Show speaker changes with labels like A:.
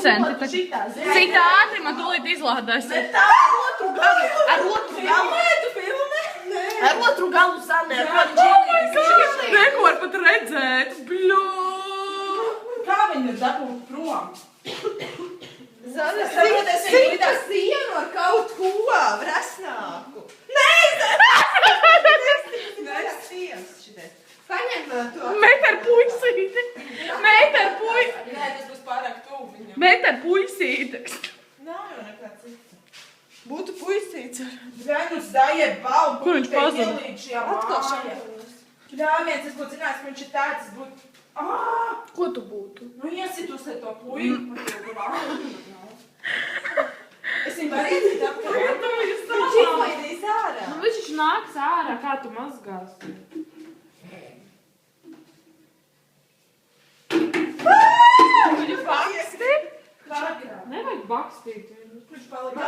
A: procentu. Cik ātri man tūlīt izlādēs.
B: Ar otru galu. Ar otru galu Sanē.
A: Neko var pat redzēt. Bļū.
C: Kā viņi ir dabūti prom?
B: Zana, sita sienu ar kaut ko vrasnāku. Nē, paņem to.
A: Meita ar puisīti.
C: Nē, tas būs pārāk tuvu viņam.
A: Meita ar puisīti.
C: Nav jau nekā cita.
B: Būtu puisīts.
C: Venus daie balbu.
A: Kur viņš pazuda?
C: Ielīd šajā mājā. Ļāviens, es būtu zinājis, ka viņš ir tāds, es būtu...
A: Ko tu būtu?
C: Nu, iesitus ar to puiku. Es viņu varu iesīt apkārt.
B: Viņš izlaidīs ārā.
A: Nu, viņš nāks ārā, kā tu mazgāsi. Viņu baksti? Nevajag bakstīt.
C: Kurš palika?